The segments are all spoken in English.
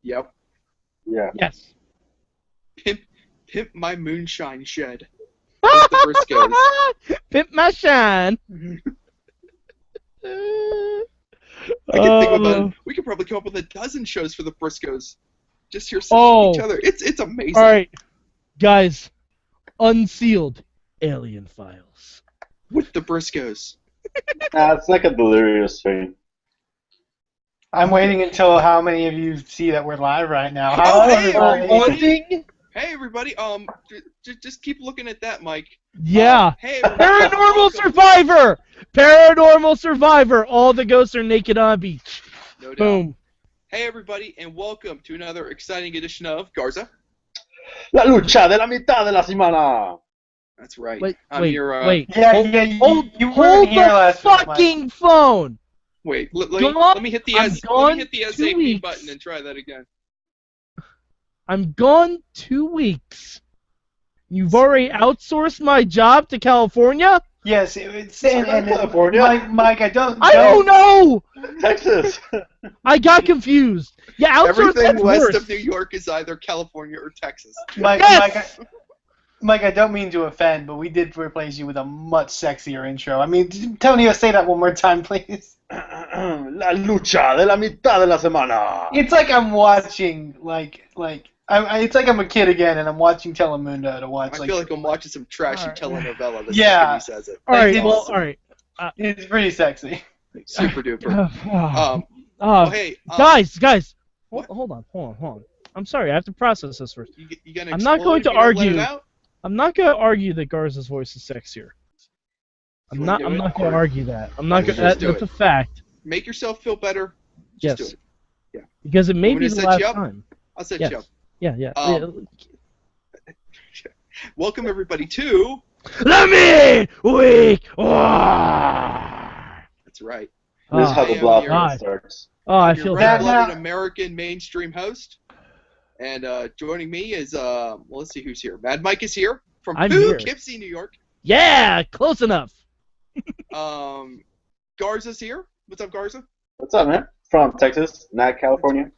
Yep. Yeah. Yes. Pimp my moonshine shed. With the Briscoes. Pimp my shine. I can think about it. We could probably come up with a dozen shows for the Briscoes. Just hear each other. It's amazing. All right, guys. Unsealed alien files. With the Briscoes. It's like a delirious thing. I'm waiting until how many of you see that we're live right now. Oh, Hello, hey, everybody. Hey everybody. Just keep looking at that, Mike. Yeah. Hey everybody. Paranormal Welcome. Survivor. Paranormal Survivor. All the ghosts are naked on a beach. No doubt. Boom. Hey everybody, and welcome to another exciting edition of Garza. La lucha de la mitad de la semana. That's right. Wait. Yeah, Hold you weren't here the last week, Mike. fucking phone. Wait, let me hit the I'm gone SAP 2 weeks. button and try that again. I'm gone 2 weeks. You've already outsourced my job to California? Yes, it's and California. Mike, I don't know. Texas. I got confused. Yeah, outsource. Everything that's west worse. of New York is either California or Texas. Mike, Yes! Mike, I don't mean to offend, but we did replace you with a much sexier intro. I mean, Tony, say that one more time, please. La lucha de la mitad de la semana. It's like I'm watching, it's like I'm a kid again, and I'm watching Telemundo to watch. I feel like I'm watching some trashy telenovela the Yeah. second he says it. All right, Like, well, all right. It's pretty sexy. Super duper. Hey, guys, hold on. I'm sorry, I have to process this first. You gonna I'm not going to explode? You gonna let argue. it out? I'm not going to argue that Garza's voice is sexier. I'm not going to argue that. I'm not going. Just do That's it. a fact. Make yourself feel better. Yes. Just do it. Because it may Want be me to the set last you up? time. I'll set Yes. you up. Yeah. Welcome everybody to. Let me weak. That's right. This is how the I blast am God. starts. Oh, I Your feel bad. bad. red-blooded American mainstream host. And joining me is let's see who's here. Mad Mike is here from I'm here. Poughkeepsie, New York. Yeah, close enough. Garza's here. What's up, Garza? What's up, man? From Texas, not California.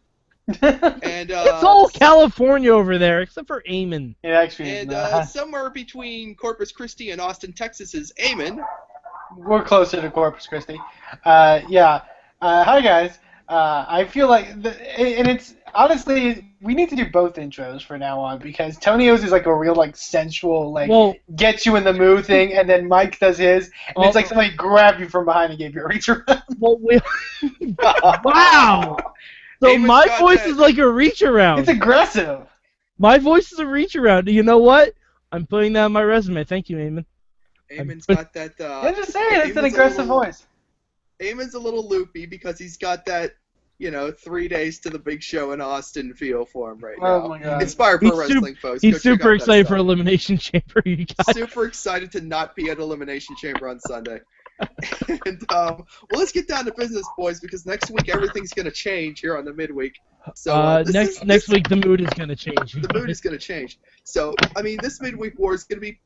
And It's all California over there, except for Eamon. It actually is and not. somewhere between Corpus Christi and Austin, Texas is Eamon. We're closer to Corpus Christi. Yeah. Hi, guys. I feel like, and it's honestly, we need to do both intros from now on because Tonio's is like a real sensual get you in the mood thing, and then Mike does his, and it's like somebody grabbed you from behind and gave you a reach around. Well, wow. So Eamon's my got voice that. is like a reach around. It's aggressive. My voice is a reach around. You know what? I'm putting that on my resume. Thank you, Eamon. Eamon's got that. I'm just saying, it's an Eamon's aggressive voice. Eamon's a little loopy because he's got that, 3 days to the big show in Austin feel for him right now. Oh my God. Inspired Pro Wrestling, folks. Go He's check super out that excited for stuff. Elimination Chamber, you guys. Super excited to not be at Elimination Chamber on Sunday. And well, let's get down to business, boys, because next week everything's going to change here on the midweek. So next week the mood is going to change. the mood is going to change. So this midweek war is going to be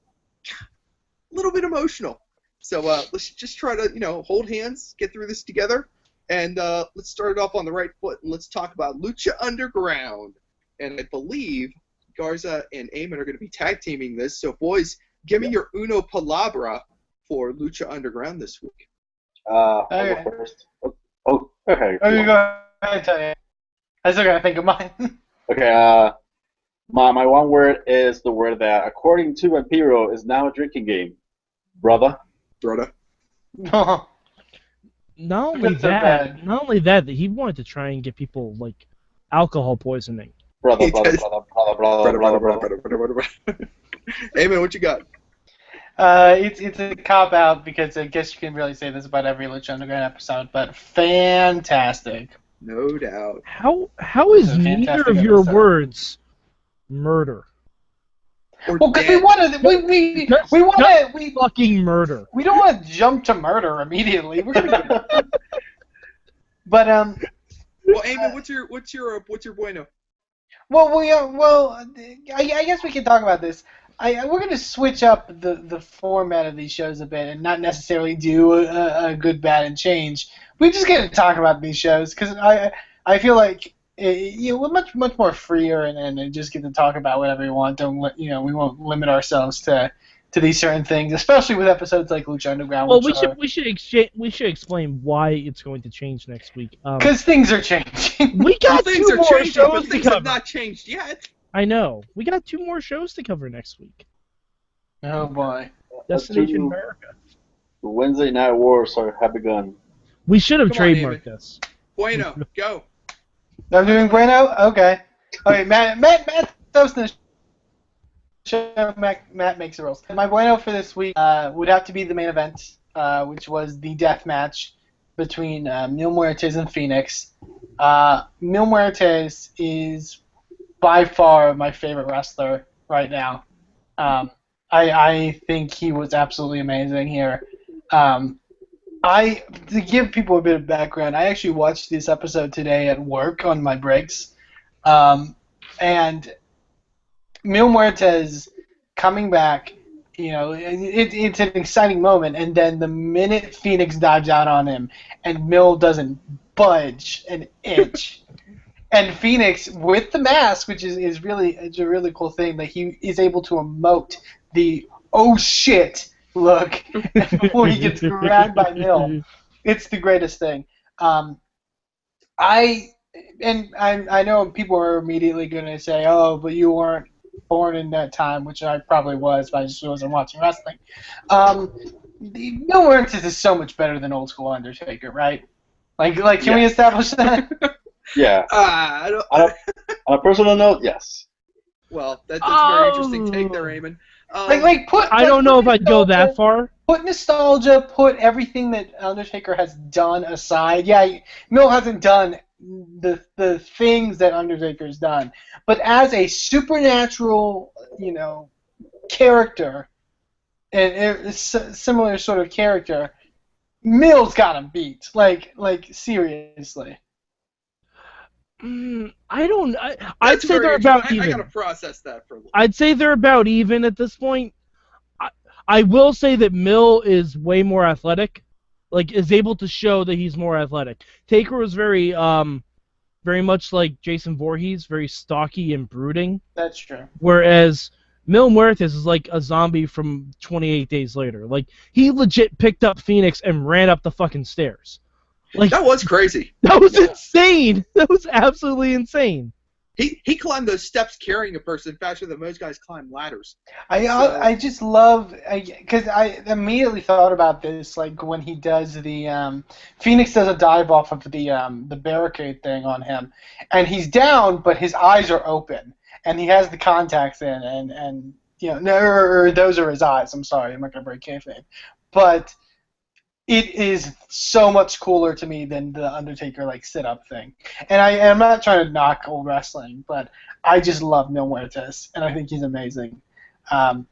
a little bit emotional. So let's just try to hold hands, get through this together, and let's start it off on the right foot. And let's talk about Lucha Underground. And I believe Garza and Eamon are going to be tag teaming this. So boys, give me your uno palabra for Lucha Underground this week. I'll go first. Oh, okay. Oh, you go ahead, Tony. I still gotta think of mine. Okay, my one word is the word that, according to Vampiro, is now a drinking game. Brother. No. Not only that, he wanted to try and get people alcohol poisoning. Brother. Eamon, what you got? It's a cop out because I guess you can really say this about every Lucha Underground episode, but fantastic. No doubt. How is It's a neither fantastic of your episode. words murder? Well, because we want to Fucking murder. we don't want to jump to murder immediately. We're gonna but Well, Eamon, what's your bueno? I guess we can talk about this. We're going to switch up the format of these shows a bit and not necessarily do a good, bad, and change. We're just going to talk about these shows because I feel like we're much more freer and just get to talk about whatever we want. We won't limit ourselves to these certain things, especially with episodes like Lucha Underground. Well, we should explain why it's going to change next week. Because things are changing. We got things two are more changing, shows but to things have cover. not changed yet. I know. We got 2 more shows to cover next week. Oh boy. Destination Two America. Wednesday Night Wars have begun. We should have Come on, trademarked David. this. Bueno, go. I'm doing Bueno? Okay. Okay, Matt hosting the show. Matt makes the rules. My Bueno for this week would have to be the main event, which was the death match between Mil Muertes and Phoenix. Mil Muertes is by far my favorite wrestler right now. I think he was absolutely amazing here. To give people a bit of background, I actually watched this episode today at work on my breaks, and Mil Muertes coming back, it's an exciting moment, and then the minute Phoenix dives out on him, and Mil doesn't budge an inch, and Phoenix with the mask, which is really a really cool thing, that he is able to emote the oh shit look before he gets grabbed by Mil. It's the greatest thing. I know people are immediately going to say, oh, but you weren't born in that time, which I probably was, but I just wasn't watching wrestling. Mil Muertes is so much better than old school Undertaker, right? Can we establish that? Yeah. On a personal note, yes. Well, that's a very interesting take there, Eamon. I don't know if I'd go that far. Put nostalgia, put everything that Undertaker has done aside. Yeah, Mil hasn't done the things that Undertaker's done, but as a supernatural, character, and a similar sort of character, Mil's got him beat. Like seriously. I'd say they're about even. I gotta process that for a little. I'd say they're about even at this point. I will say that Mil is way more athletic, is able to show that he's more athletic. Taker was very much like Jason Voorhees, very stocky and brooding. That's true. Whereas Mil Muertes is like a zombie from 28 Days Later. He legit picked up Phoenix and ran up the fucking stairs. That was crazy. That was insane. That was absolutely insane. He climbed those steps carrying a person faster than most guys climb ladders. I just love, because I immediately thought about this, when he does the Phoenix does a dive off of the barricade thing on him, and he's down, but his eyes are open, and he has the contacts in, and those are his eyes. I'm sorry, I'm not gonna break kayfabe, but it is so much cooler to me than the Undertaker sit-up thing. And I'm not trying to knock old wrestling, but I just love Mil Muertes, and I think he's amazing. And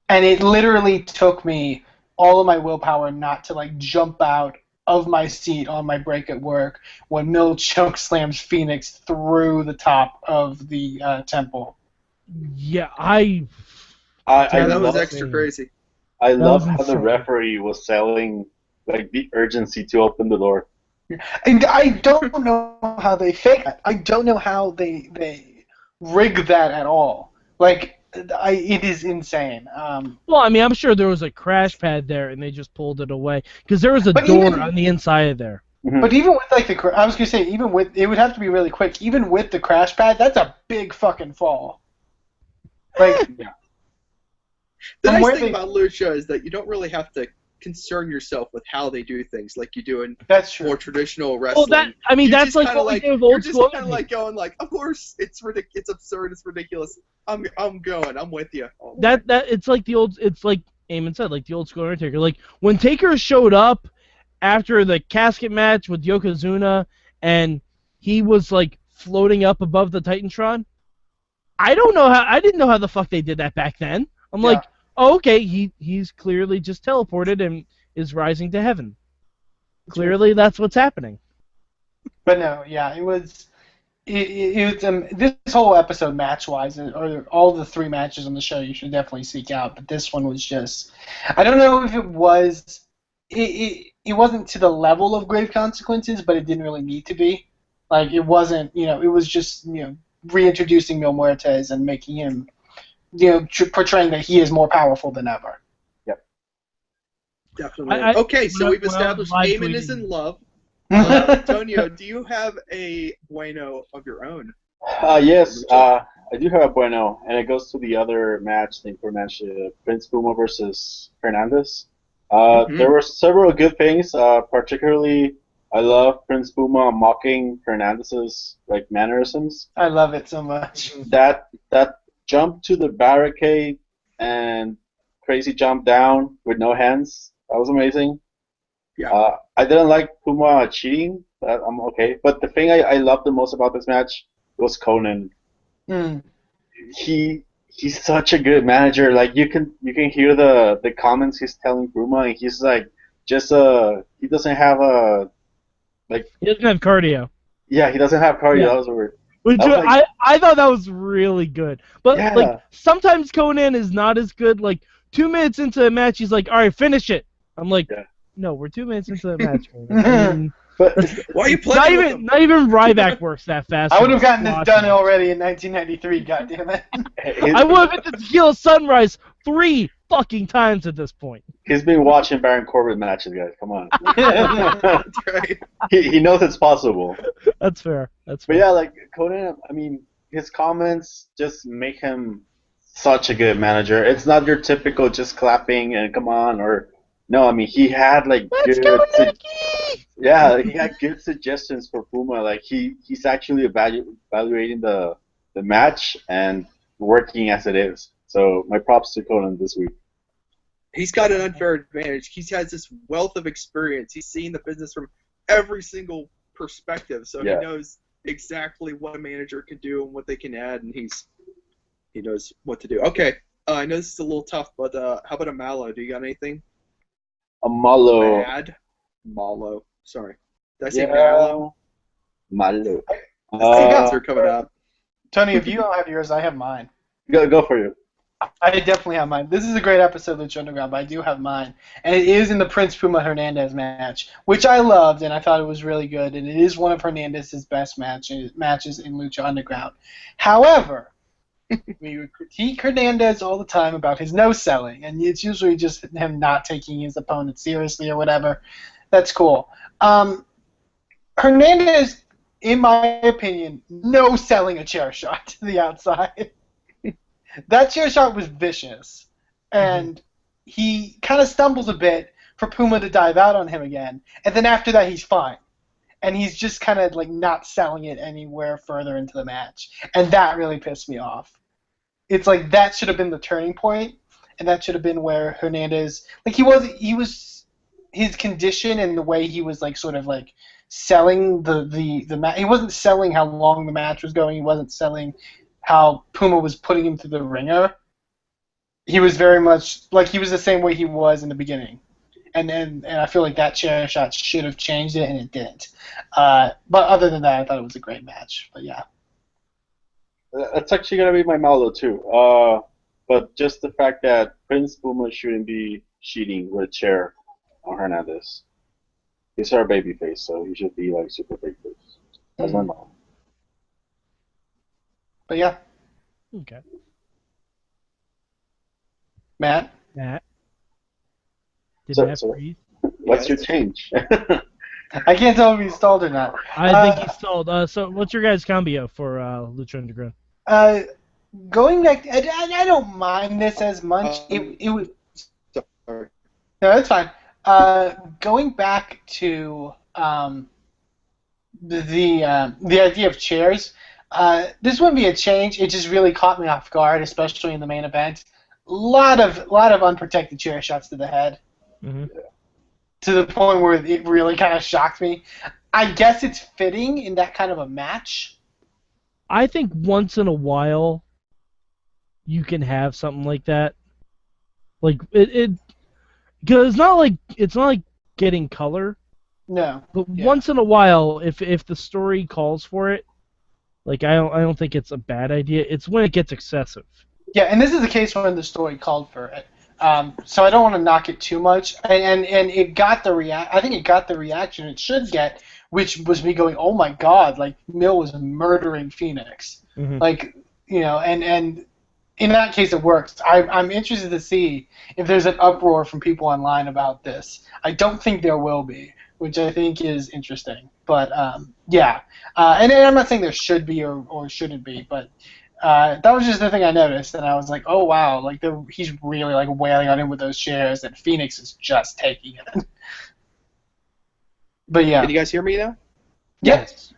it literally took me all of my willpower not to jump out of my seat on my break at work when Mil choke slams Phoenix through the top of the temple. Yeah, that was extra crazy. I love how the referee was selling the urgency to open the door. And I don't know how they fake that. I don't know how they rig that at all. It is insane. Well, I'm sure there was a crash pad there, and they just pulled it away because there was a door on the inside of there. Mm-hmm. But even with I was gonna say, even with it would have to be really quick. Even with the crash pad, that's a big fucking fall. Yeah. The nice thing about Lucha is that you don't really have to concern yourself with how they do things like you do in more traditional wrestling. Well, that's what we do with old school. You're just kind of going of course, it's absurd, it's ridiculous. I'm with you. It's like Eamon said, the old school Undertaker. When Taker showed up after the casket match with Yokozuna, and he was floating up above the Titantron. I didn't know how the fuck they did that back then. I'm oh, okay, he's clearly just teleported and is rising to heaven. Clearly, that's what's happening. But no, yeah, it was this whole episode match-wise, or all the 3 matches on the show, you should definitely seek out. But this one was just, I don't know if it was, it wasn't to the level of Grave Consequences, but it didn't really need to be. Like it wasn't, it was just, reintroducing Mil Muertes and making him, portraying that he is more powerful than ever. Definitely. Okay, so we've established Eamon is in love. Antonio, do you have a bueno of your own? Yes, I do have a bueno, and it goes to the other match thing for mentioned, Prince Puma versus Hernandez. There were several good things, particularly I love Prince Puma mocking Hernandez's mannerisms. I love it so much. That jump to the barricade and crazy jump down with no hands, that was amazing. Yeah. I didn't like Puma cheating, but I'm okay. But the thing I loved the most about this match was Conan. He's such a good manager. Like you can hear the comments he's telling Puma, and he's like he doesn't have he doesn't have cardio. Yeah, he doesn't have cardio. Yeah. That was weird. I thought that was really good. But sometimes Conan is not as good. Like 2 minutes into a match, he's like, "All right, finish it." I'm like, "No, we're 2 minutes into the match." But why are you playing? Not even Ryback works that fast. I would have gotten this done already in 1993. Goddammit. I would have hit the Tequila Sunrise 3 fucking times at this point. He's been watching Baron Corbin matches, guys. Come on. That's right. He knows it's possible. That's fair. But yeah, Conan, I mean, his comments just make him such a good manager. It's not your typical just clapping and come on or no. I mean, he had he had good suggestions for Puma. Like he's actually evaluating the match and working as it is. So my props to Conan this week. He's got an unfair advantage. He has this wealth of experience. He's seen the business from every single perspective, so he knows exactly what a manager can do and what they can add, and he knows what to do. Okay, I know this is a little tough, but how about a Malo? Do you got anything? A Malo. Malo. Sorry. Did I say Malo? Malo. Are coming out. Tony, if you don't have yours, I have mine. Go for you. I definitely have mine. This is a great episode of Lucha Underground, but I do have mine. And it is in the Prince Puma Hernandez match, which I loved, and I thought it was really good, and it is one of Hernandez's best matches in Lucha Underground. However, we critique Hernandez all the time about his no-selling, and it's usually just him not taking his opponent seriously or whatever. That's cool. Hernandez, in my opinion, no-selling a chair shot to the outside. That chair shot was vicious, and he kind of stumbles a bit for Puma to dive out on him again, and then after that he's fine, and he's just kind of not selling it anywhere further into the match, and that really pissed me off. It's like that should have been the turning point, and that should have been where Hernandez his condition and the way he was selling the match. He wasn't selling how long the match was going. He wasn't selling how Puma was putting him through the ringer. He was very much he was the same way he was in the beginning, and I feel like that chair shot should have changed it, and it didn't. But other than that, I thought it was a great match. But yeah, that's actually gonna be my Malo too. But just the fact that Prince Puma shouldn't be cheating with a chair on Hernandez. He's our babyface, so he should be super babyface. That's my Malo. But yeah. Okay. Matt? Did Matt breathe? What's your change? I can't tell if he stalled or not. I think he stalled. So what's your guys' combo for Lucha Underground? Going back, I don't mind this as much. It was. Sorry. No, that's fine. Going back to the idea of chairs. This wouldn't be a change. It just really caught me off guard, especially in the main event. A lot of unprotected chair shots to the head, to the point where it really kind of shocked me. I guess it's fitting in that kind of a match. I think once in a while, you can have something like that. Because it's not like getting color. No. But once in a while, if the story calls for it. I don't think it's a bad idea. It's when it gets excessive. Yeah, and this is the case when the story called for it. So I don't want to knock it too much. And it got the I think it got the reaction it should get which was me going, oh my god, like Mill was murdering Phoenix. Mhm. Like, and in that case it works. I'm interested to see if there's an uproar from people online about this. I don't think there will be, which I think is interesting. But yeah, and I'm not saying there should be or shouldn't be, but that was just the thing I noticed, and I was like, oh wow, like he's really like wailing on him with those shares, and Phoenix is just taking it. But yeah. Can you guys hear me now? Yes.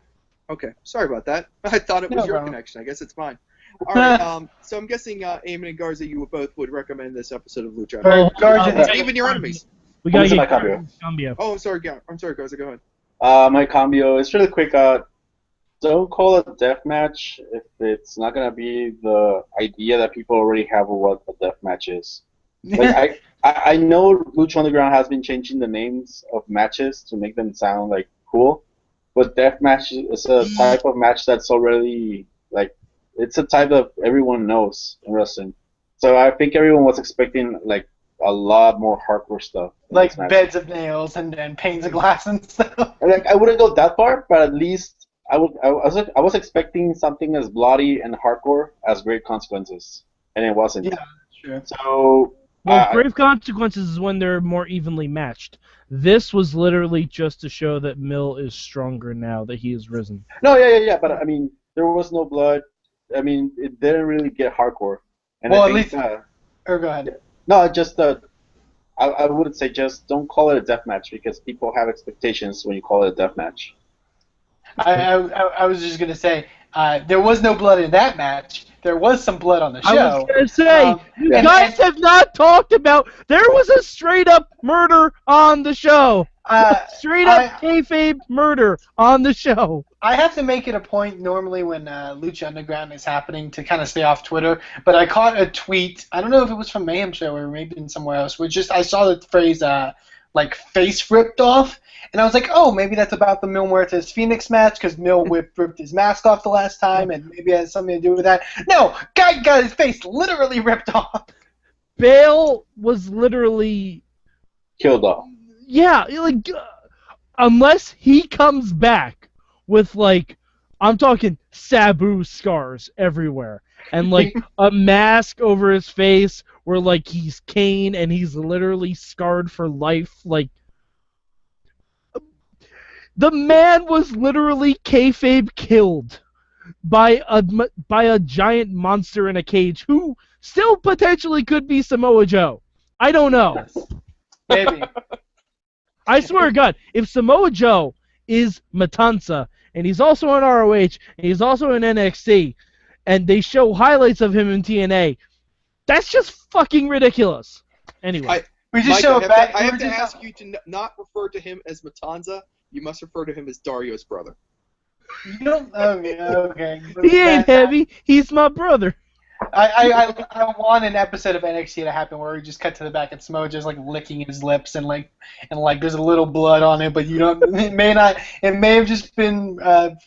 Okay, sorry about that. I thought it was No your problem. connection. I guess it's mine. All right, so I'm guessing Eamon and Garza, you both would recommend this episode of Lucha. Or Garza- Even your enemies. We gotta Who's get my cambio? Cambio. Oh, I'm sorry, Garza, go ahead. My cambio is really quick. Don't call it a death match if it's not gonna be the idea that people already have of what a death match is. Like I know Lucha Underground has been changing the names of matches to make them sound like cool, but death match is a type of match that's already like it's a type that everyone knows in wrestling. So I think everyone was expecting like a lot more hardcore stuff. in like this match. beds of nails and panes of glass and stuff. And, like I wouldn't go that far, but at least I was expecting something as bloody and hardcore as Great Consequences, and it wasn't. Yeah, sure. So Well, Grave Consequences is when they're more evenly matched. This was literally just to show that Mill is stronger now that he has risen. no, yeah. But I mean, there was no blood. I mean, it didn't really get hardcore. And Well, I at think, least- Or go ahead. no, just I wouldn't say just don't call it a death match because people have expectations when you call it a death match. I was just gonna say there was no blood in that match. There was some blood on the show. I was gonna say, you and- guys have not talked about. There was a straight up murder on the show. Straight up kayfabe murder on the show. I have to make it a point normally when Lucha Underground is happening to kind of stay off Twitter, but I caught a tweet, I don't know if it was from Mayhem Show or maybe in somewhere else, where just I saw the phrase like face ripped off, and I was like, oh, maybe that's about the Mil Muertes Phoenix match because Mil ripped his mask off the last time, and maybe it has something to do with that. No, guy got his face literally ripped off. Bale was literally, Killed off. yeah, like unless he comes back with like, I'm talking Sabu scars everywhere and like a mask over his face where like he's Kane and he's literally scarred for life. Like the man was literally kayfabe killed by a giant monster in a cage who still potentially could be Samoa Joe. I don't know. Maybe. I swear to God, if Samoa Joe is Matanza, and he's also on ROH, and he's also in NXT, and they show highlights of him in TNA, that's just fucking ridiculous. Anyway. We just Mike, show a back. I have to ask you to not refer to him as Matanza. You must refer to him as Dario's brother. You don't. Okay. He ain't heavy, he's my brother. I want an episode of NXT to happen where we just cut to the back and Samoa just like licking his lips and there's a little blood on it, but you don't. It may not. It may have just been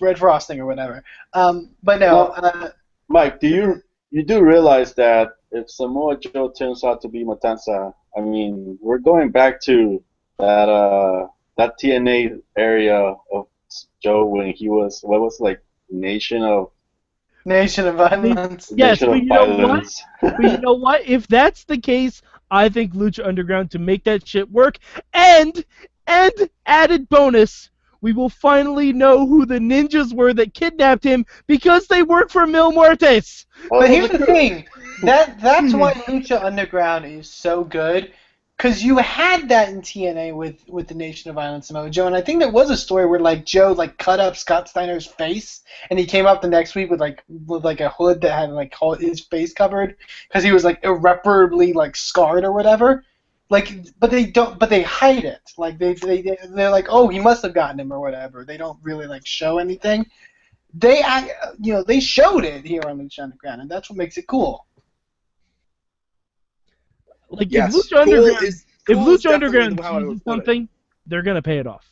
red frosting or whatever. But no. Mike, you do realize that if Samoa Joe turns out to be Matanza, I mean, we're going back to that TNA area of Joe when he was what was it, like Nation of Violence. Yes, Nation but of you know what? Violence. But you know what? If that's the case, I think Lucha Underground to make that shit work. And added bonus, we will finally know who the ninjas were that kidnapped him because they work for Mil Muertes. Well, But here's the look- thing. That's why Lucha Underground is so good. Because you had that in TNA with the Nation of Violence Samoa Joe, and I think there was a story where like Joe like cut up Scott Steiner's face, and he came up the next week with a hood that had like his face covered because he was like irreparably like scarred or whatever. Like, but they hide it. Like they're like, oh, he must have gotten him or whatever. They don't really like show anything. They showed it here on Lucha Underground, and that's what makes it cool. Like Yes, if Lucha Underground, cool is Lucha definitely Underground how I would chooses put it. something, they're gonna pay it off.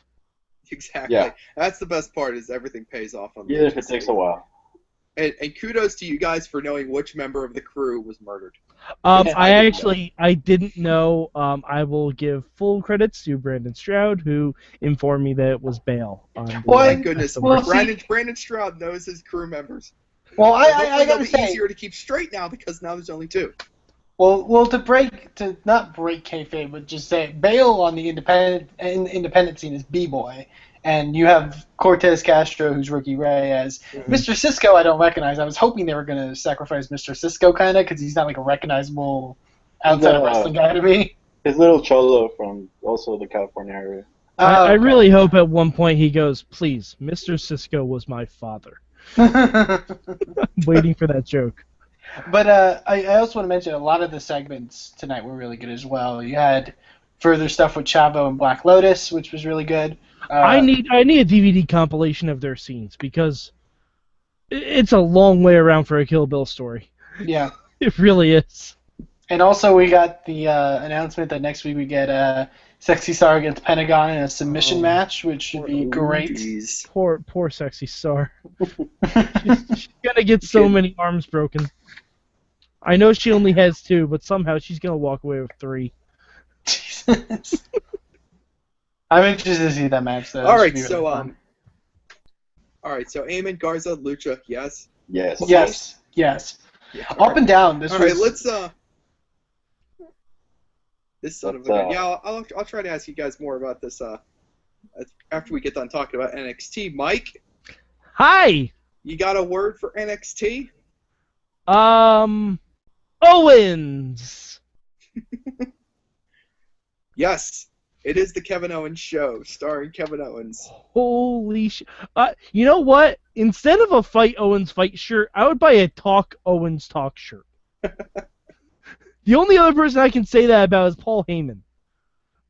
Exactly. Yeah. That's the best part is everything pays off on Even if it takes a while. And kudos to you guys for knowing which member of the crew was murdered. I I didn't I didn't know. I will give full credits to Brandon Stroud, who informed me that it was Bale. Well, My goodness, well, Brandon Stroud knows his crew members. Well, I Hopefully gotta they'll be say, easier to keep straight now because now there's only 2. well, to not break kayfabe, but just say Bale on the independent scene is B-boy, and you have Cortez Castro, who's Ricky Ray, as Mr. Cisco. I don't recognize. I was hoping they were gonna sacrifice Mr. Cisco kind of because he's not like a recognizable outside of wrestling guy to me. His little cholo from also the California area. I really hope at one point he goes, "Please, Mr. Cisco was my father." I'm waiting for that joke. But I also want to mention a lot of the segments tonight were really good as well. You had further stuff with Chavo and Black Lotus, which was really good. I need a DVD compilation of their scenes because it's a long way around for a Kill Bill story. Yeah. It really is. And also we got the announcement that next week we get Sexy Star against Pentagon in a submission match, which should be great. Geez. Poor Sexy Star. she's gonna get so many arms broken. I know she only has 2, but somehow she's gonna walk away with 3. Jesus. I'm interested to see that match though. All It right, should be so really fun. so Eamon, Garza, Lucha, yes. Yes. Yes. Yeah, Up and down. This All was right, let's this son of a gun. Yeah, I'll try to ask you guys more about this after we get done talking about NXT. Mike, Hi. you got a word for NXT? Owens. Yes, it is the Kevin Owens show, starring Kevin Owens. Holy sh! You know what? Instead of a Fight Owens fight shirt, I would buy a Talk Owens talk shirt. The only other person I can say that about is Paul Heyman.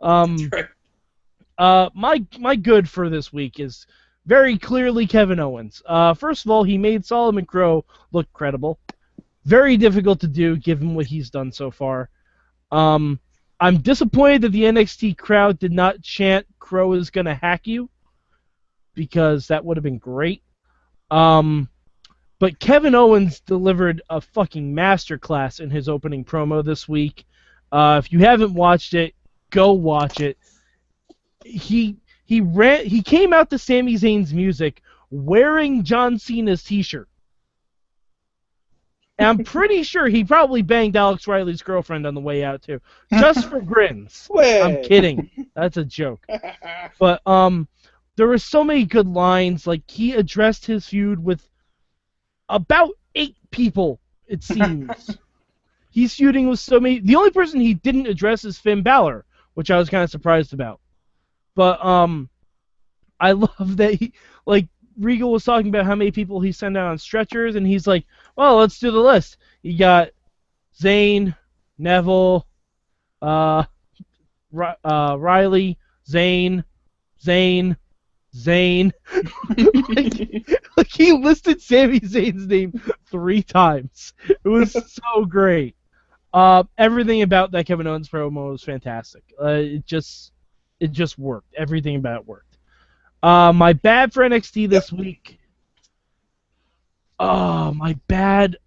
Right. My good for this week is very clearly Kevin Owens. First of all, he made Solomon Crow look credible. Very difficult to do given what he's done so far. I'm disappointed that the NXT crowd did not chant "Crow is gonna hack you," because that would have been great. But Kevin Owens delivered a fucking masterclass in his opening promo this week. If you haven't watched it, go watch it. He came out to Sami Zayn's music wearing John Cena's t-shirt. And I'm pretty sure he probably banged Alex Riley's girlfriend on the way out too, just for grins. I'm kidding. That's a joke. But there were so many good lines. Like, he addressed his feud with about 8 people, it seems. He's feuding with so many. The only person he didn't address is Finn Balor, which I was kind of surprised about. But I love that he, like, Regal was talking about how many people he sent out on stretchers, and he's like, well, let's do the list. You got Zayn, Neville, Riley, Zayn. like he listed Sami Zayn's name 3 times. It was so great. Everything about that Kevin Owens promo was fantastic. It just worked. Everything about it worked. My bad for NXT this week. Oh, my bad.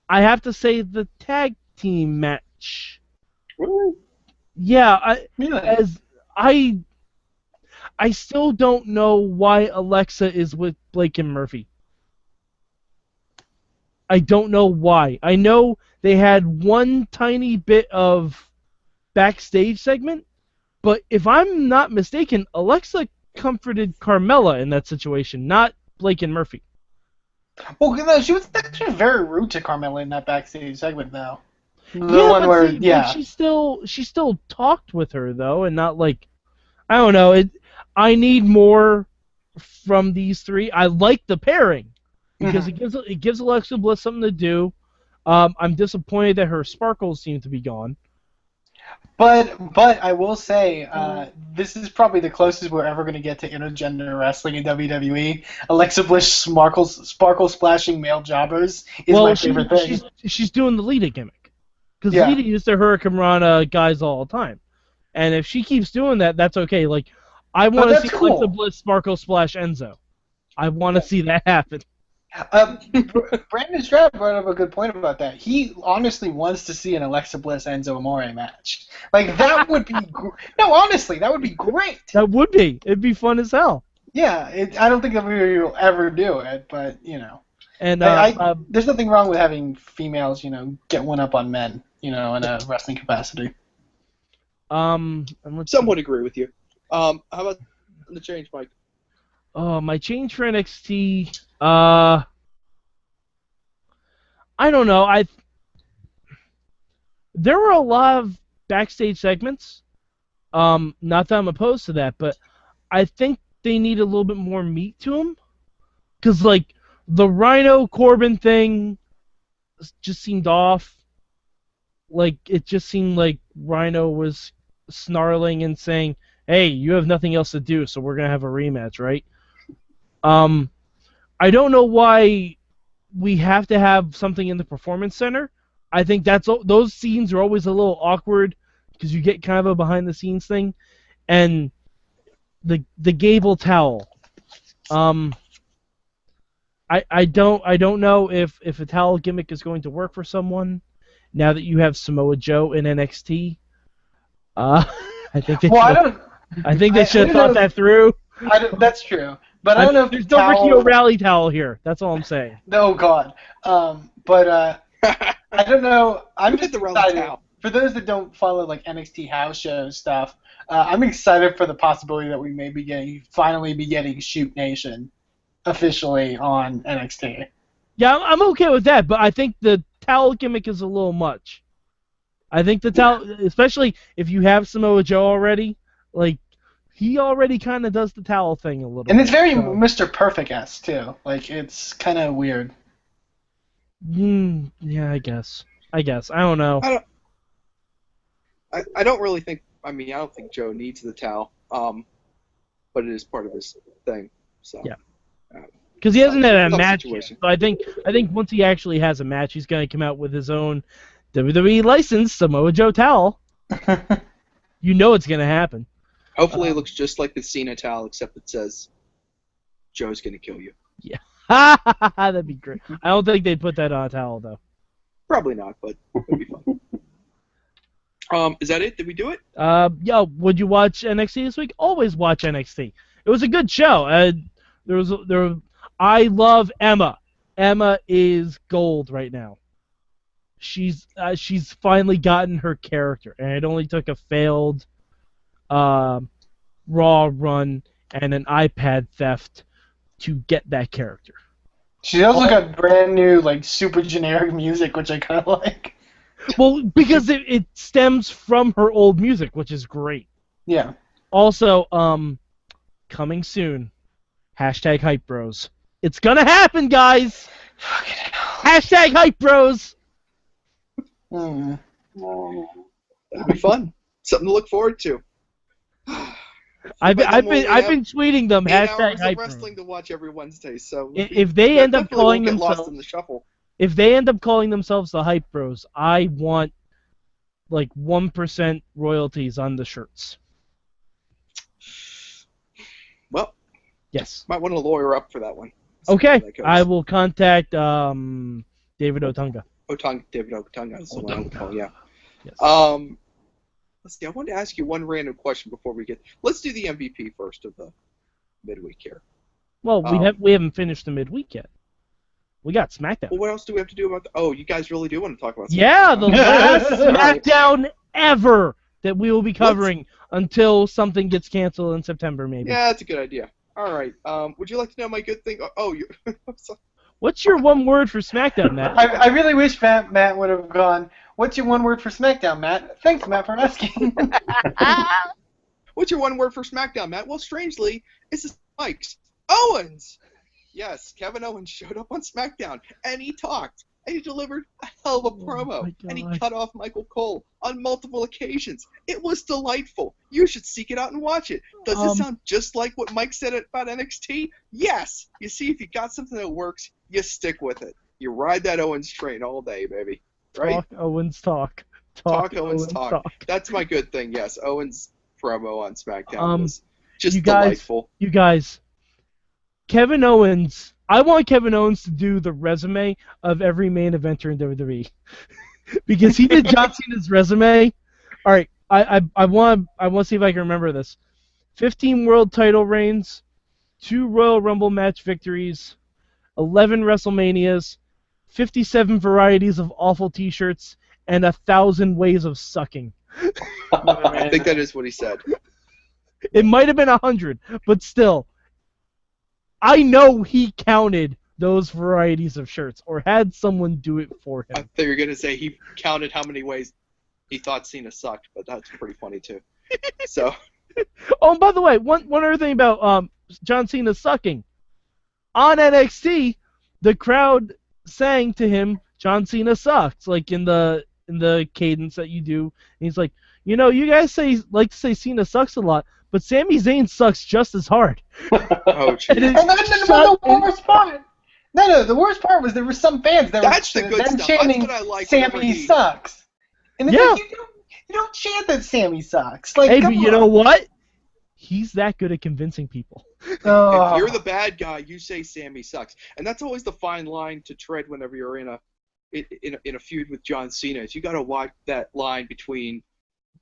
I have to say the tag team match. Really? Yeah, Really? I still don't know why Alexa is with Blake and Murphy. I don't know why. I know they had one tiny bit of backstage segment, but if I'm not mistaken, Alexa comforted Carmella in that situation, not Blake and Murphy. Well, no, she was actually very rude to Carmella in that backstage segment, though. But she still talked with her though, and not like, I don't know. I need more from these 3. I like the pairing because it gives Alexa Bliss something to do. I'm disappointed that her sparkles seem to be gone. But I will say, this is probably the closest we're ever going to get to intergender wrestling in WWE. Alexa Bliss sparkle splashing male jobbers is my favorite thing. She's doing the Lita gimmick. Because Yeah. Lita used to Hurricane Rana guys all the time. And if she keeps doing that, that's okay. Like, I want to that's see cool. Alexa Bliss sparkle splash Enzo. I want to see that happen. Brandon Stroud brought up a good point about that. He honestly wants to see an Alexa Bliss Enzo Amore match. Like that would be no, honestly, that would be great. That would be. It'd be fun as hell. Yeah, I don't think that we will ever do it, but And there's nothing wrong with having females, get one up on men, in a wrestling capacity. and let's Some would agree with you. How about the change, Mike? my change for NXT. I don't know. There were a lot of backstage segments. Not that I'm opposed to that, but I think they need a little bit more meat to them. Because, like, the Rhino Corbin thing just seemed off. Like, it just seemed like Rhino was snarling and saying, hey, you have nothing else to do, so we're going to have a rematch, right? I don't know why we have to have something in the Performance Center. I think those scenes are always a little awkward because you get kind of a behind-the-scenes thing. And the Gable towel. I don't know if a towel gimmick is going to work for someone now that you have Samoa Joe in NXT. I think they should have thought that through. That's true, but I don't know if there's no Ricky O'Reilly towel here. That's all I'm saying. No, God. But I don't know. I'm just excited. Towel. For those that don't follow like NXT house show stuff, I'm excited for the possibility that we may finally be getting Shoot Nation officially on NXT. Yeah, I'm okay with that, but I think the towel gimmick is a little much. I think the towel, especially if you have Samoa Joe already, like, he already kind of does the towel thing a little bit. And it's very Mr. Perfect-esque, too. Like, it's kind of weird. Yeah, I guess. I don't know. I don't really think. I don't think Joe needs the towel. But it is part of his thing. So. Yeah. Because he hasn't had a tough match situation. yet. So I think once he actually has a match, he's going to come out with his own WWE licensed Samoa Joe towel. You know it's going to happen. Hopefully it looks just like the Cena towel, except it says, Joe's going to kill you. Yeah. That'd be great. I don't think they'd put that on a towel, though. Probably not, but it'd be fun. Is that it? Did we do it? Would you watch NXT this week? Always watch NXT. It was a good show. I love Emma. Emma is gold right now. She's finally gotten her character, and it only took a failed Raw run and an iPad theft to get that character. She's also got brand new, like, super generic music, which I kind of like. Well, because it stems from her old music, which is great. Yeah. Also, coming soon, hashtag Hype Bros. It's gonna happen, guys! Hashtag Hype Bros! Mm. That'd be fun. Something to look forward to. I've been tweeting them, 8 hashtag hours of Hype wrestling Bros. to watch every Wednesday, so If they end up definitely calling won't get lost themselves... in the shuffle. If they end up calling themselves the Hype Bros, I want like 1% royalties on the shirts. Well, yes. Might want to lawyer up for that one. Okay, that goes. I will contact David Otunga. David Otunga is the one I would call, yeah. Yes. Let's see, I wanted to ask you one random question before we get... Let's do the MVP first of the midweek here. Well, we haven't finished the midweek yet. We got SmackDown. Well, what else do we have to do about the... Oh, you guys really do want to talk about SmackDown? Yeah, the last SmackDown ever that we will be covering until something gets canceled in September, maybe. Yeah, that's a good idea. All right. Would you like to know my good thing? Oh, you... I'm sorry. What's your one word for SmackDown, Matt? I really wish Matt would have gone, what's your one word for SmackDown, Matt? Thanks, Matt, for asking. What's your one word for SmackDown, Matt? Well, strangely, it's Mike's. Owens! Yes, Kevin Owens showed up on SmackDown, and he talked, and he delivered a hell of a promo, and he cut off Michael Cole on multiple occasions. It was delightful. You should seek it out and watch it. Does it sound just like what Mike said about NXT? Yes! You see, if you got something that works, you stick with it. You ride that Owens train all day, baby. Right? Talk Owens talk. Talk Owens talk. That's my good thing, yes. Owens promo on SmackDown was just delightful. You guys, Kevin Owens. I want Kevin Owens to do the resume of every main eventer in WWE because he did John Cena's resume. All right, I want to see if I can remember this. 15 world title reigns, 2 Royal Rumble match victories, 11 WrestleManias, 57 varieties of awful T-shirts, and 1,000 ways of sucking. I think that is what he said. It might have been 100, but still. I know he counted those varieties of shirts, or had someone do it for I him. thought you were gonna say he counted how many ways he thought Cena sucked, but that's pretty funny too. So Oh, and by the way, one other thing about John Cena sucking. On NXT, the crowd sang to him, "John Cena sucks," like in the cadence that you do. And he's like, you guys like to say Cena sucks a lot, but Sami Zayn sucks just as hard. oh And geez. it's And that's shut- the worst part. No, the worst part was there were some fans that That's were the good them stuff. chanting That's what I like whenever Sammy he- sucks. And it's Yeah. like, you don't chant that Sammy sucks. Like, Hey, come but you on. know what? He's that good at convincing people. Oh. If you're the bad guy, you say Sammy sucks, and that's always the fine line to tread whenever you're in a feud with John Cena. Is you got to walk that line between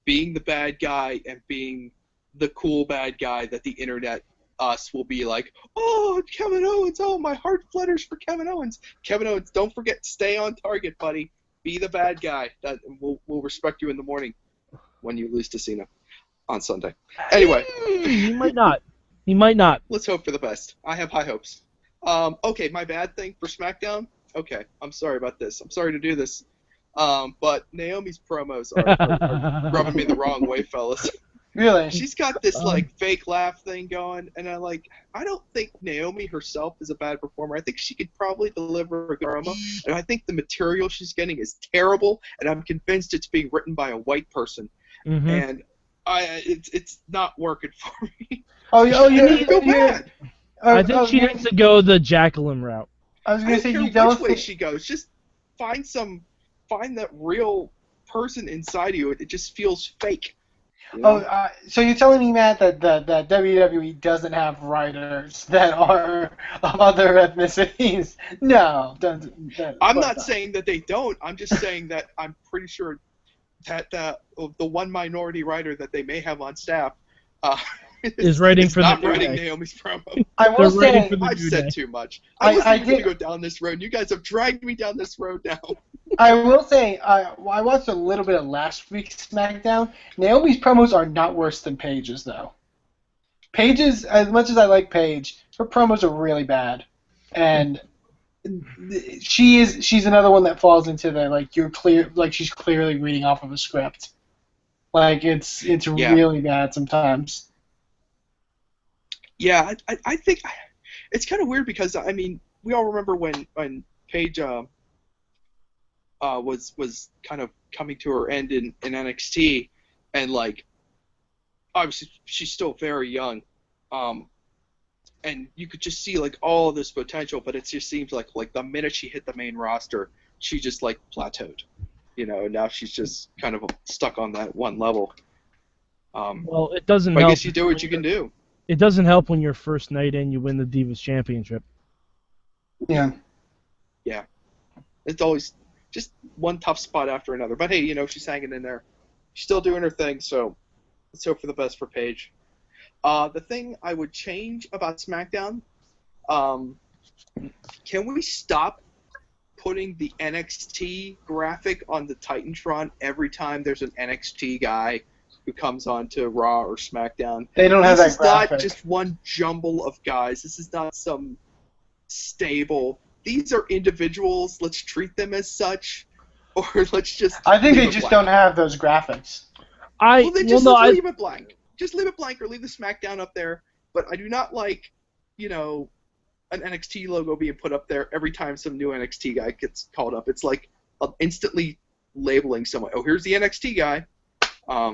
being the bad guy and being the cool bad guy that the internet us will be like, oh, Kevin Owens, oh, my heart flutters for Kevin Owens. Kevin Owens, don't forget, stay on target, buddy. Be the bad guy. That we'll respect you in the morning when you lose to Cena on Sunday. Anyway. He might not. He might not. Let's hope for the best. I have high hopes. Okay, my bad thing for SmackDown. Okay, I'm sorry about this. I'm sorry to do this. But Naomi's promos are rubbing me the wrong way, fellas. Really? She's got this fake laugh thing going, and I don't think Naomi herself is a bad performer. I think she could probably deliver a good promo, and I think the material she's getting is terrible, and I'm convinced it's being written by a white person, Mhm. and it's not working for me. Oh, I feel bad. I think she needs to go the Jacqueline route. I was I gonna don't say care you don't. which way she goes. Just find that real person inside you. It just feels fake. You know? Oh, so you're telling me, Matt, that WWE doesn't have writers that are of other ethnicities? No, I'm not saying that they don't. I'm just saying that I'm pretty sure that the one minority writer that they may have on staff Is writing for the not New writing Day. Naomi's promo. I will They're writing say. for the I've New said Day. too much. I I wasn't going to did- go down this road. You guys have dragged me down this road now. I will say, I watched a little bit of last week's SmackDown. Naomi's promos are not worse than Paige's, though. Paige's, as much as I like Paige, her promos are really bad, and she's another one that falls into the she's clearly reading off of a script. Like it's Yeah. really bad sometimes. Yeah, I think it's kind of weird because I mean we all remember when Paige was kind of coming to her end in NXT, and like obviously she's still very young, and you could just see like all of this potential, but it just seems like the minute she hit the main roster, she just like plateaued, now she's just kind of stuck on that one level. Well, it doesn't But I help. guess you do what you can do. It doesn't help when your first night in you win the Divas Championship. Yeah. It's always just one tough spot after another. But hey, she's hanging in there. She's still doing her thing, so let's hope for the best for Paige. The thing I would change about SmackDown, can we stop putting the NXT graphic on the Titantron every time there's an NXT guy who comes on to Raw or SmackDown? They don't have This that is not graphic. just one jumble of guys. This is not some stable. These are individuals. Let's treat them as such, or let's just. I think they leave it just blank. don't have those graphics. Well, then just leave it blank. Just leave it blank, or leave the SmackDown up there. But I do not like, an NXT logo being put up there every time some new NXT guy gets called up. It's like instantly labeling someone. Oh, here's the NXT guy. I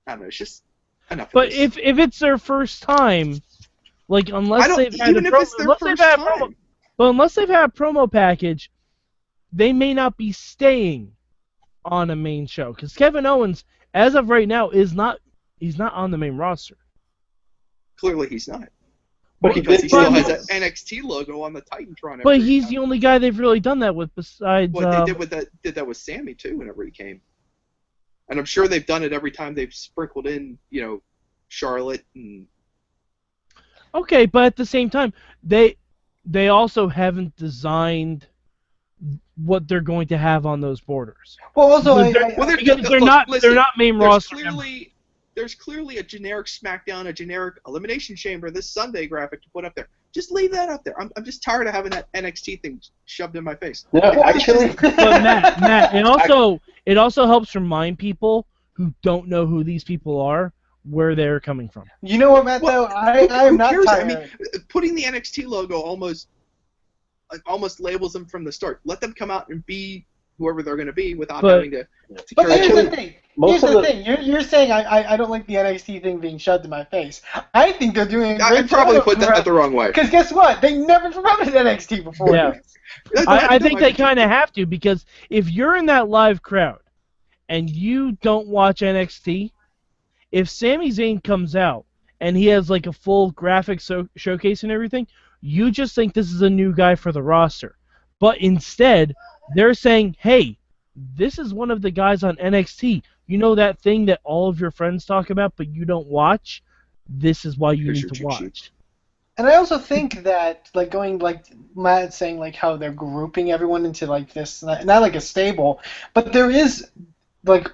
don't know. It's just enough. But of this. if it's their first time, like I unless don't they've had even a if promo, it's their unless they've first had a time. promo, but unless they've had a promo package, they may not be staying on a main show because Kevin Owens, as of right now, he's not on the main roster. Clearly, he's not. But he because did he still get has his- an NXT logo on the Titantron. But every he's time. the only guy they've really done that with besides. What they did that with Sammy too whenever he came. And I'm sure they've done it every time they've sprinkled in, Charlotte and Okay, but at the same time, they also haven't designed what they're going to have on those borders. Well, also, Because they're not main roster members. There's clearly a generic SmackDown, a generic Elimination Chamber this Sunday graphic to put up there. Just leave that up there. I'm just tired of having that NXT thing shoved in my face. No, actually, But Matt, it also helps remind people who don't know who these people are where they're coming from. you know what, Matt? Well, Though I am who not cares? tired. I mean, putting the NXT logo almost labels them from the start. Let them come out and be whoever they're going to be without But- having to. But carry here's on. the thing. most Here's of the the- thing. You're saying I don't like the NXT thing being shoved in my face. I think they're doing a I great probably job put that the wrong way. Because guess what? They never promoted NXT before. Yeah. I think they kind of have to, because if you're in that live crowd and you don't watch NXT, if Sami Zayn comes out and he has like a full graphic showcase and everything, you just think this is a new guy for the roster. But instead, they're saying, hey, this is one of the guys on NXT. You know that thing that all of your friends talk about but you don't watch? This is why you Here's need your to cheat watch. sheet. And I also think that like Matt saying like how they're grouping everyone into like this, not like a stable, but there is like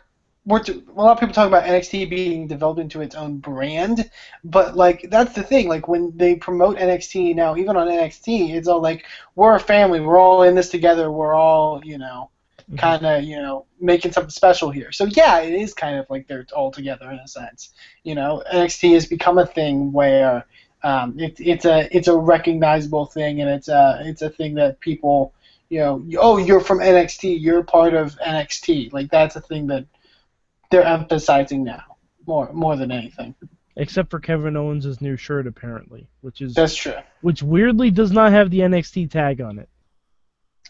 a lot of people talk about NXT being developed into its own brand, but like that's the thing. Like when they promote NXT now, even on NXT, it's all like we're a family, we're all in this together, we're all kind of making something special here. So yeah, it is kind of like they're all together in a sense. NXT has become a thing where it's a recognizable thing, and it's a thing that people you're from NXT, you're part of NXT. Like that's a thing that they're emphasizing now more than anything. Except for Kevin Owens' new shirt, apparently, That's true. which weirdly does not have the NXT tag on it.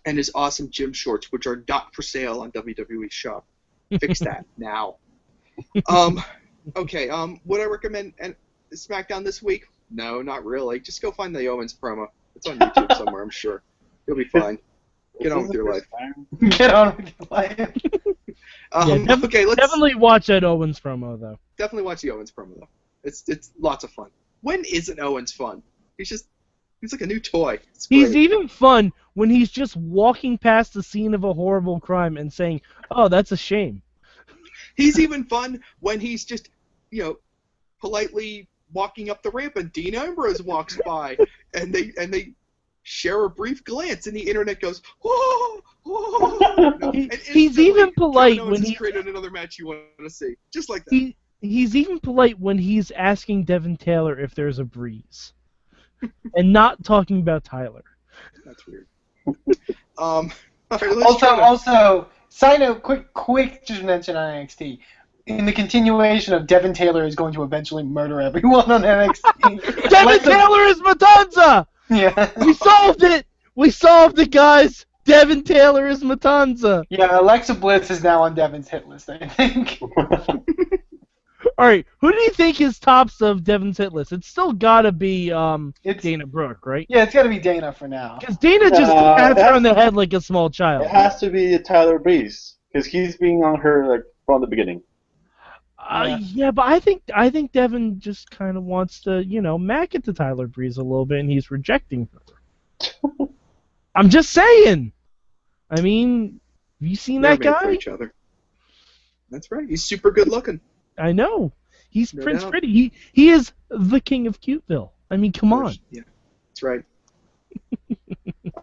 And his awesome gym shorts, which are not for sale on WWE Shop. Fix that now. Okay. Would I recommend SmackDown this week? No, not really. Just go find the Owens promo. It's on YouTube somewhere, I'm sure. You'll be fine. Get on with your life. Get on with your life. Okay, let's Definitely watch that Owens promo, though. definitely watch the Owens promo though. It's lots of fun. When isn't Owens fun? He's like a new toy. It's He's great. even fun when he's just walking past the scene of a horrible crime and saying, "Oh, that's a shame." He's even fun when he's just, politely walking up the ramp and Dean Ambrose walks by and they share a brief glance and the internet goes, "Whoa, whoa." He's even polite Kevin Owens when has he- created another match you want to see, just like that. He's even polite when he's asking Devin Taylor if there's a breeze, and not talking about Tyler. That's weird. All right, let's try to- Also, side note, quick, just mention on NXT. In the continuation of Devin Taylor is going to eventually murder everyone on NXT. Devin Taylor is Matanza! Yeah. We solved it! We solved it, guys! Devin Taylor is Matanza! Yeah, Alexa Bliss is now on Devin's hit list, I think. Alright, who do you think is tops of Devin's hit list? It's still gotta be It's Dana Brooke, right? Yeah, it's got to be Dana for now. Because Dana just pats her on the head like a small child. It has to be Tyler Breeze because he's being on her like from the beginning. Yeah, but I think Devin just kind of wants to, mack it to Tyler Breeze a little bit, and he's rejecting her. I'm just saying. I mean, have you seen They're that made for guy? each other. That's right. He's super good looking. I know. He's No Prince doubt. Pretty. He is the king of Cuteville. I mean, come on. Yeah, that's right.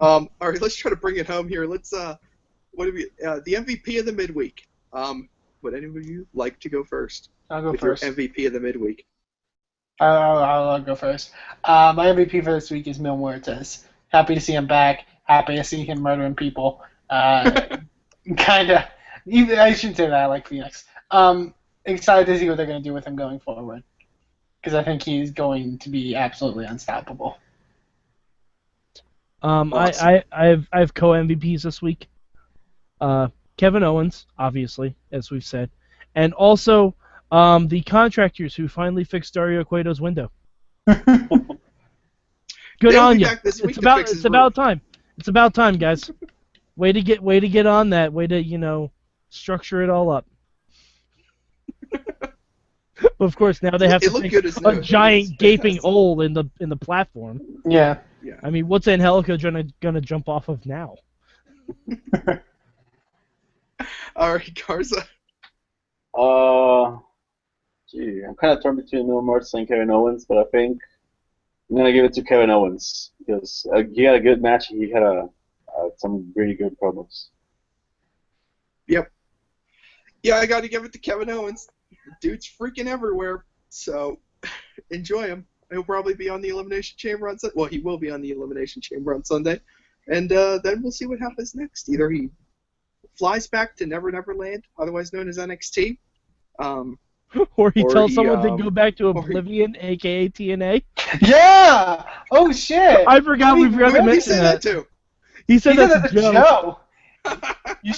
All right, let's try to bring it home here. Let's the MVP of the midweek. Would any of you like to go first? I'll go with first. your MVP of the midweek. I'll go first. My MVP for this week is Mil Muertes. Happy to see him back. Happy to see him murdering people. Kinda. I shouldn't say that. I like Phoenix. Excited to see what they're going to do with him going forward. Because I think he's going to be absolutely unstoppable. Awesome. I have co-MVPs this week. Kevin Owens, obviously, as we've said, and also the contractors who finally fixed Dario Cueto's window. Good They'll on be you. back this week It's to about fix his it's about roof. time. It's about time, guys. Way to get on that. Way to structure it all up. But of course, now they have It to looked fix good as new. a It was giant gaping fantastic. hole in the platform. Yeah. I mean, what's Angelica gonna jump off of now? All right, Garza. I'm kind of torn between Neil Mortis and Kevin Owens, but I think I'm gonna give it to Kevin Owens because he had a good match. He had some really good promos. Yep. Yeah, I got to give it to Kevin Owens. The dude's freaking everywhere. So enjoy him. He'll probably be on the Elimination Chamber on Sunday. Well, he will be on the Elimination Chamber on Sunday. And then we'll see what happens next. Either he flies back to Never Never Land, otherwise known as NXT. Or he Or tells he, someone to go back to or he- Oblivion, aka TNA. Yeah! Oh shit! I forgot we forgot Who to did he mention say that to? He said He did that's that a to joke. Joe. You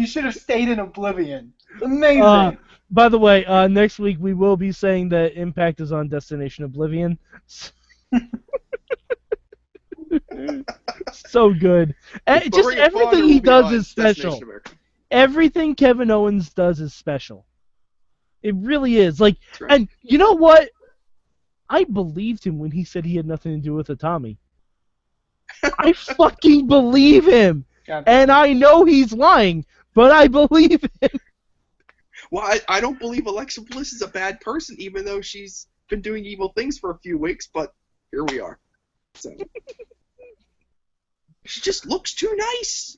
should have stayed in Oblivion. Amazing. By the way, next week we will be saying that Impact is on Destination Oblivion. So good. But Just Ring of Honor everything will he be does on is Destination special. America. Everything Kevin Owens does is special. It really is. Like, That's right. and you know what? I believed him when he said he had nothing to do with Atami. I fucking believe him. God. And I know he's lying, but I believe him. Well, I don't believe Alexa Bliss is a bad person, even though she's been doing evil things for a few weeks, but here we are. So she just looks too nice.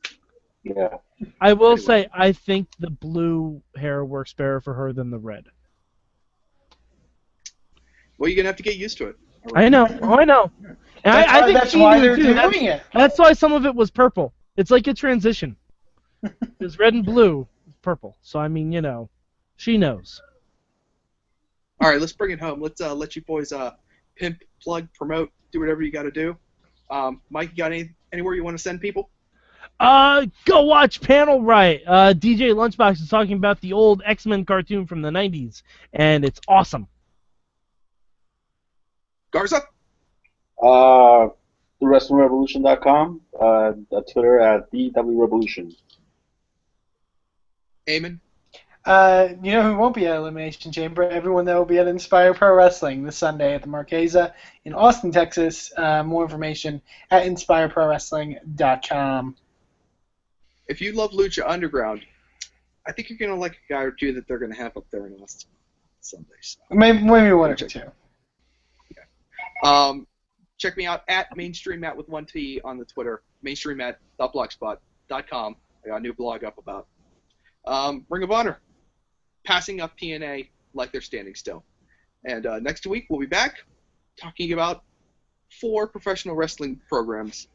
Yeah. I will Anyway. say, I think the blue hair works better for her than the red. Well, you're going to have to get used to it. I know. Oh, I know. And I think That's she why knew they're too. doing it. That's why some of it was purple. It's like a transition. It's red and blue, purple. So, I mean, she knows. All right, let's bring it home. Let's let you boys pimp, plug, promote, do whatever you got to do. Mike, you got anywhere you want to send people? Go watch Panel Riot. DJ Lunchbox is talking about the old X-Men cartoon from the 90s, and it's awesome. Garza? TheWrestlingRevolution.com, Twitter at DWRevolution. Eamon? You know who won't be at Elimination Chamber? Everyone that will be at Inspire Pro Wrestling this Sunday at the Marquesa in Austin, Texas. More information at InspireProWrestling.com. If you love Lucha Underground, I think you're going to like a guy or two that they're going to have up there in Austin Sunday. So. Maybe one or two. Check me out at Mainstream Matt with 1T on the Twitter, mainstreammatt.blogspot.com. I got a new blog up about Ring of Honor, passing up TNA like they're standing still. And next week we'll be back talking about 4 professional wrestling programs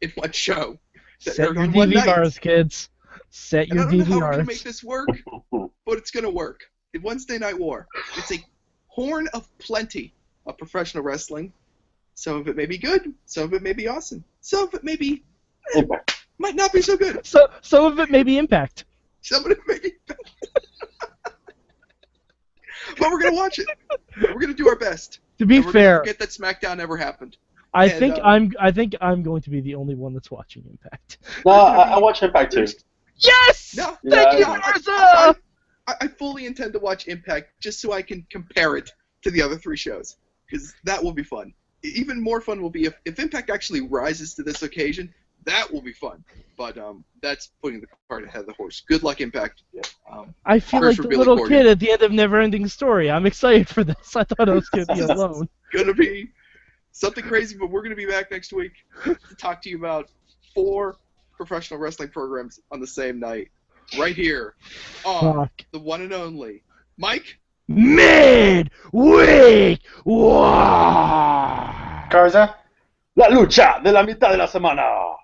in one show. that Set aired your on one night. DVRs, kids. Set And your I don't know how we're going to make DVRs. this work, but it's going to work. In Wednesday Night War, it's a horn of plenty of professional wrestling. Some of it may be good, some of it may be awesome, some of it may be might not be so good. So some of it may be Impact. Some of it may be bad. But we're gonna watch it. We're gonna do our best. To be And we're fair, gonna forget that SmackDown ever happened. I and, think I'm going to be the only one that's watching Impact. No, I watch Impact too. Yes! No, Thank you, Yeah. Garza! I fully intend to watch Impact just so I can compare it to the other 3 shows, because that will be fun. Even more fun will be if Impact actually rises to this occasion. That will be fun. But that's putting the cart ahead of the horse. Good luck, Impact. I feel Prayers like for the Billy little Corgan. kid at the end of Neverending Story. I'm excited for this. I thought I was going to be alone. Gonna be something crazy, but we're gonna be back next week to talk to you about 4 professional wrestling programs on the same night, right here on Fuck. the one and only Mike. Midweek War! Garza? La lucha de la mitad de la semana.